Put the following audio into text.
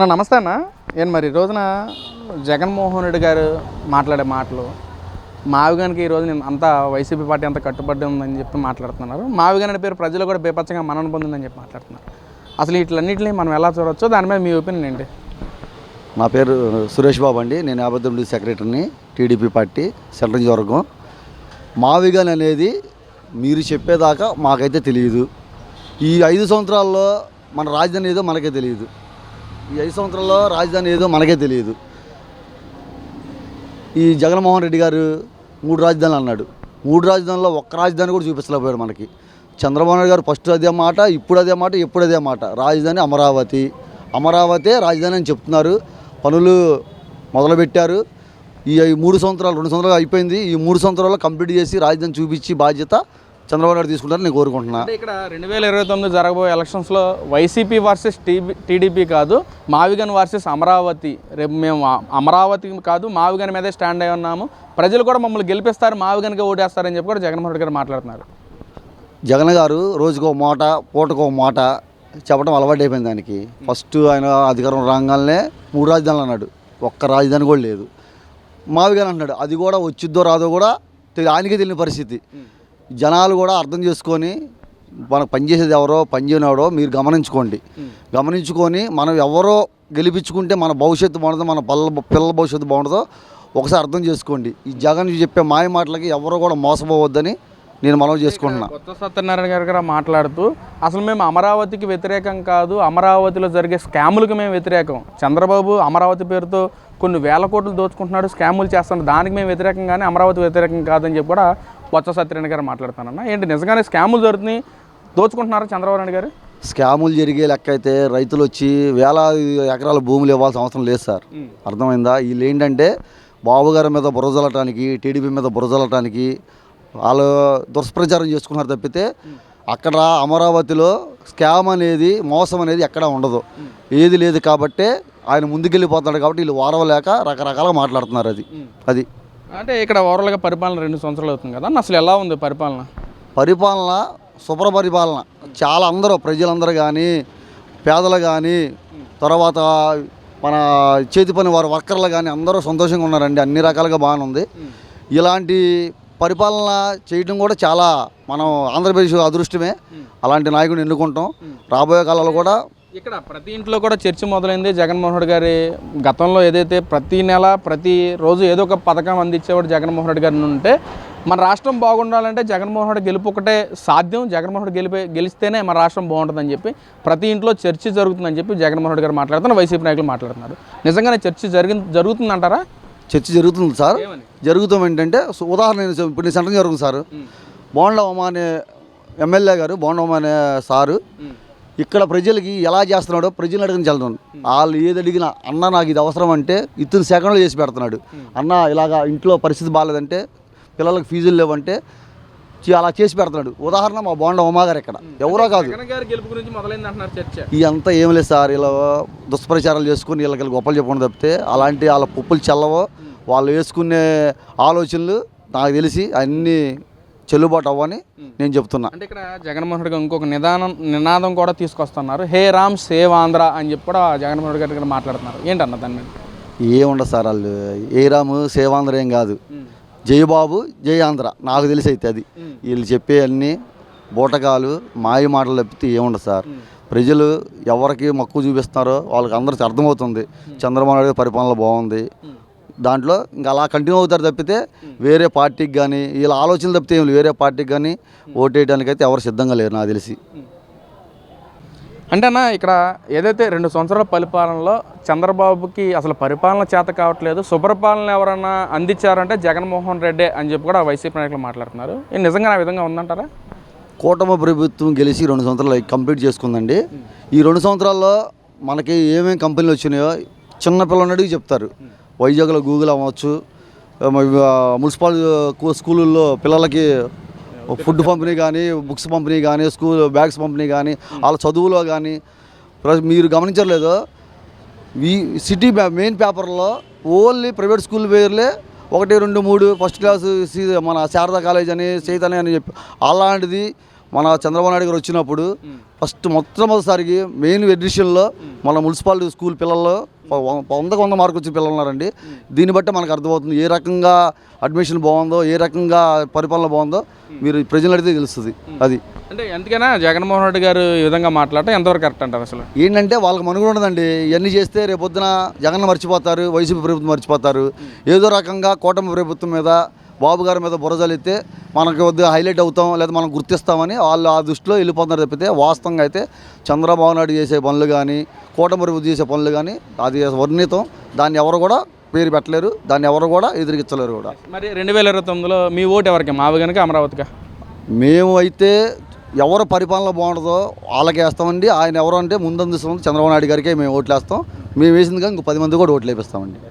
నమస్తే అన్న. మరి ఈ రోజున జగన్మోహన్ రెడ్డి గారు మాట్లాడే మాటలు మావిగానికి ఈ రోజు అంతా వైసీపీ పార్టీ అంతా కట్టుబడి ఉందని చెప్పి మాట్లాడుతున్నారు. మావిగాని పేరు ప్రజలు కూడా బేపచ్చంగా మనను పొందిందని చెప్పి మాట్లాడుతున్నారు. అసలు వీటిలన్నింటినీ మనం ఎలా చూడవచ్చు, దాని మీద మీ ఒపీనియన్ ఏంటి? నా పేరు సురేష్ బాబు అండి. నేను 59 సెక్రటరీని, టీడీపీ పార్టీ సెంట్రల్ నియోజకవర్గం. మావిగాని అనేది మీరు చెప్పేదాకా మాకైతే తెలియదు. ఈ 5 సంవత్సరాల్లో మన రాజధాని ఏదో మనకే తెలియదు. ఈ 5 సంవత్సరాల్లో రాజధాని ఏదో మనకే తెలియదు. ఈ జగన్మోహన్ రెడ్డి గారు 3 రాజధానులు అన్నాడు. 3 రాజధానుల్లో ఒక్క రాజధాని కూడా చూపించలేకపోయాడు మనకి. చంద్రబాబు నాయుడు గారు ఫస్ట్ అదే మాట, ఇప్పుడు అదే మాట, ఎప్పుడు అదే మాట. రాజధాని అమరావతి, అమరావతి రాజధాని అని చెప్తున్నారు. పనులు మొదలుపెట్టారు. ఈ 3 సంవత్సరాలు 2 సంవత్సరాలు అయిపోయింది. ఈ 3 సంవత్సరాల్లో కంప్లీట్ చేసి రాజధాని చూపించి బాధ్యత చంద్రబాబు నాయుడు తీసుకుంటారని నేను కోరుకుంటున్నాను. ఇక్కడ 2029 జరగబోయే ఎలక్షన్స్లో వైసీపీ వర్సెస్ టీడీపీ కాదు, మావిగాని వర్సెస్ అమరావతి. రేపు మేము అమరావతి కాదు మావిగాని మీదే స్టాండ్ అయి ఉన్నాము, ప్రజలు కూడా మమ్మల్ని గెలిపిస్తారు, మావిగానికి ఓటేస్తారని చెప్పి కూడా జగన్మోహన్ రెడ్డి గారు మాట్లాడుతున్నారు. జగన్ గారు రోజుకో మాట, పూటకో మాట చెప్పడం అలవాటు అయిపోయింది దానికి. ఫస్ట్ ఆయన అధికారం రాగానే 3 రాజధానులు అన్నాడు. ఒక్క రాజధాని కూడా లేదు. మావిగాని అంటున్నాడు. అది కూడా వచ్చిద్దో రాదో కూడా ఆయనకే తెలియని పరిస్థితి. జనాలు కూడా అర్థం చేసుకొని మనకు పనిచేసేది ఎవరో పనిచేయనివాడో మీరు గమనించుకొని మనం ఎవరో గెలిపించుకుంటే మన భవిష్యత్తు బాగుంటుందో, మన పిల్లల భవిష్యత్తు బాగుంటుందో ఒకసారి అర్థం చేసుకోండి. ఈ జగన్ చెప్పే మాయ మాటలకి ఎవరో కూడా మోసపోవద్దని నేను మనవి చేసుకుంటున్నా. కొత్త సత్యనారాయణ గారు మాట్లాడుతూ అసలు మేము అమరావతికి వ్యతిరేకం కాదు, అమరావతిలో జరిగే స్కాములకు మేము వ్యతిరేకం. చంద్రబాబు అమరావతి పేరుతో కొన్ని వేల కోట్లు దోచుకుంటున్నాడు, స్కాములు చేస్తున్నాడు, దానికి మేము వ్యతిరేకం కానీ అమరావతి వ్యతిరేకం కాదని చెప్పి కూడా కొత్త సత్యనారాయణ గారు మాట్లాడుతానన్నా. ఏంటి నిజంగానే స్కాములు జరుగుతున్నాయి, దోచుకుంటున్నారా చంద్రబాబు నాయుడు గారు? స్కాములు జరిగే లెక్క అయితే రైతులు వచ్చి వేలాది ఎకరాల భూములు ఇవ్వాల్సిన అవసరం లేదు సార్. అర్థమైందా? వీళ్ళు ఏంటంటే బాబు గారి మీద బురజలటానికి, టీడీపీ మీద బురజలటానికి వాళ్ళు దుష్ప్రచారం చేసుకున్నారు తప్పితే అక్కడ అమరావతిలో స్కామ్ అనేది, మోసం అనేది ఎక్కడా ఉండదు, ఏది లేదు. కాబట్టే ఆయన ముందుకెళ్ళిపోతున్నాడు. కాబట్టి వీళ్ళు వారవలేక రకరకాలుగా మాట్లాడుతున్నారు. అది అంటే ఇక్కడ ఓవరాల్గా పరిపాలన 2 సంవత్సరాలు అవుతుంది కదా, అసలు ఎలా ఉంది పరిపాలన? శుభ్ర పరిపాలన. చాలా అందరూ ప్రజలందరూ కానీ, పేదలు కానీ, తర్వాత మన చేతి పని వారు వర్కర్లు కానీ అందరూ సంతోషంగా ఉన్నారండి. అన్ని రకాలుగా బాగానే ఉంది. ఇలాంటి పరిపాలన చేయడం కూడా చాలా మనం ఆంధ్రప్రదేశ్ అదృష్టమే. అలాంటి నాయకుడిని ఎన్నుకుంటాం. రాబోయే కాలంలో కూడా ఇక్కడ ప్రతి ఇంట్లో కూడా చర్చ మొదలైంది. జగన్మోహన్ రెడ్డి గారి గతంలో ఏదైతే ప్రతి నెల ప్రతిరోజు ఏదో ఒక పథకం అందించేవాడు జగన్మోహన్ రెడ్డి గారిని ఉంటే, మన రాష్ట్రం బాగుండాలంటే జగన్మోహన్ రెడ్డి గెలుపు ఒకటే సాధ్యం, జగన్మోహన్ రెడ్డి గెలిస్తేనే మన రాష్ట్రం బాగుంటుందని చెప్పి ప్రతి ఇంట్లో చర్చ జరుగుతుందని చెప్పి జగన్మోహన్ రెడ్డి గారు మాట్లాడుతున్నారు, వైసీపీ నాయకులు మాట్లాడుతున్నారు. నిజంగానే చర్చ జరుగుతుందంటారా? చర్చ జరుగుతుంది సార్. జరుగుతాం ఏంటంటే ఉదాహరణ ఇప్పుడు నేను సెంటర్ జరుగుతుంది సార్. బోండమ్మ అనే ఎమ్మెల్యే గారు, బోండమ్మ అనే సారు ఇక్కడ ప్రజలకి ఎలా చేస్తున్నాడో ప్రజలు అడిగిన చల్లుతున్నాడు. వాళ్ళు ఏది అడిగినా అన్న నాకు ఇది అవసరం అంటే ఇతను సెకండ్లో చేసి పెడుతున్నాడు. అన్న ఇలాగా ఇంట్లో పరిస్థితి బాగాలేదంటే, పిల్లలకు ఫీజులు లేవంటే అలా చేసి పెడుతున్నాడు. ఉదాహరణ మా బోండమ్మ గారు ఇక్కడ ఎవరో కాదు. ఇదంతా ఏం లేదు సార్. ఇలా దుష్ప్రచారాలు చేసుకుని వీళ్ళకి గొప్పలు చెప్పుకుని తప్పితే అలాంటి వాళ్ళ పుప్పులు చల్లవో, వాళ్ళు వేసుకునే ఆలోచనలు నాకు తెలిసి అన్నీ చెల్లుబాటు అవ్వని నేను చెప్తున్నా. అంటే ఇక్కడ జగన్మోహన్ రెడ్డి గారు ఇంకొక నినాదం కూడా తీసుకొస్తున్నారు. హే రామ్ సేవ్ ఆంధ్ర అని చెప్పి కూడా జగన్మోహన్ రెడ్డి గారు మాట్లాడుతున్నారు. ఏంటన్న దాని మీద? ఏముండదు సార్. వాళ్ళు ఏ రాము సేవ్ ఆంధ్ర ఏం కాదు, జయబాబు జై ఆంధ్ర. నాకు తెలిసి అయితే అది వీళ్ళు చెప్పే అన్నీ బూటకాలు మాయ మాటలు తప్పితే ఏముండదు సార్. ప్రజలు ఎవరికి మక్కువ చూపిస్తున్నారో వాళ్ళకి అందరికీ అర్థమవుతుంది. చంద్రబాబు నాయుడు పరిపాలన బాగుంది, దాంట్లో ఇంకా అలా కంటిన్యూ అవుతారు తప్పితే వేరే పార్టీకి కానీ వీళ్ళ ఆలోచనలు తప్పితే ఏమి వేరే పార్టీకి కానీ ఓటేయడానికైతే ఎవరు సిద్ధంగా లేరు నాకు తెలిసి. అంటే అన్న ఇక్కడ ఏదైతే 2 సంవత్సరాల పరిపాలనలో చంద్రబాబుకి అసలు పరిపాలన చేత కావట్లేదు, సుపరిపాలన ఎవరన్నా అందించారంటే జగన్మోహన్ రెడ్డి అని చెప్పి కూడా వైసీపీ నాయకులు మాట్లాడుతున్నారు. నిజంగా ఆ విధంగా ఉందంటారా? కూటమి ప్రభుత్వం గెలిచి 2 సంవత్సరాలు కంప్లీట్ చేసుకుందండి. ఈ 2 సంవత్సరాల్లో మనకి ఏమేమి కంపెనీలు వచ్చినాయో చిన్నపిల్లడికి చెప్తారు. వైజాగ్లో గూగుల్ అవ్వచ్చు, మున్సిపల్ స్కూళ్ళల్లో పిల్లలకి ఫుడ్ పంపిణీ కానీ, బుక్స్ పంపిణీ కానీ, స్కూల్ బ్యాగ్స్ పంపిణీ కానీ, వాళ్ళ చదువులో కానీ మీరు గమనించలేదో సిటీ మెయిన్ పేపర్లో ఓన్లీ ప్రైవేట్ స్కూల్ పేర్లే 1, 2, 3 ఫస్ట్ క్లాస్ మన శారదా కాలేజ్ అని, చైతన్య అని చెప్పి అలాంటిది మన చంద్రబాబు నాయుడు గారు వచ్చినప్పుడు ఫస్ట్ మొట్టమొదటిసారికి మెయిన్ ఎడిషన్లో మన మున్సిపాలిటీ స్కూల్ పిల్లల్లో 100 మార్కులు వచ్చిన పిల్లలు ఉన్నారండి. దీన్ని బట్టి మనకు అర్థమవుతుంది ఏ రకంగా అడ్మిషన్ బాగుందో, ఏ రకంగా పరిపాలన బాగుందో మీరు ప్రజలు అడిగితే తెలుస్తుంది. అది అంటే ఎందుకైనా జగన్మోహన్ రెడ్డి గారు ఈ విధంగా మాట్లాడటం ఎంతవరకు కరెక్ట్ అంటారు అసలు? ఏంటంటే వాళ్ళకి మనుగడ ఉండదండి. ఇవన్నీ చేస్తే రేపొద్దున జగన్ మర్చిపోతారు, వైసీపీ ప్రభుత్వం మర్చిపోతారు. ఏదో రకంగా కూటమి ప్రభుత్వం మీద, బాబు గారి మీద బురజలిస్తే మనకు కొద్దిగా హైలైట్ అవుతాం, లేదా మనం గుర్తిస్తామని వాళ్ళు ఆ దృష్టిలో వెళ్ళిపోతున్నారు తప్పితే వాస్తవంగా అయితే చంద్రబాబు నాయుడు చేసే పనులు కానీ, కూటమి ప్రభుత్వం చేసే పనులు కానీ అది వర్ణితం. దాన్ని ఎవరు కూడా పేరు పెట్టలేరు, దాన్ని ఎవరు కూడా ఎదిరించలేరు కూడా. మరి 2029లో మీ ఓటు ఎవరికి? మావగానిక అమరావతిగా? మేము అయితే ఎవరు పరిపాలన బాగుంటుందో వాళ్ళకి వేస్తామండి. ఆయన ఎవరు అంటే ముందందిస్తుంది చంద్రబాబు నాయుడు గారికే మేము ఓట్లు వేస్తాం. మేము వేసింది కానీ ఇంకో 10 మంది కూడా ఓట్లు వేపిస్తామండి.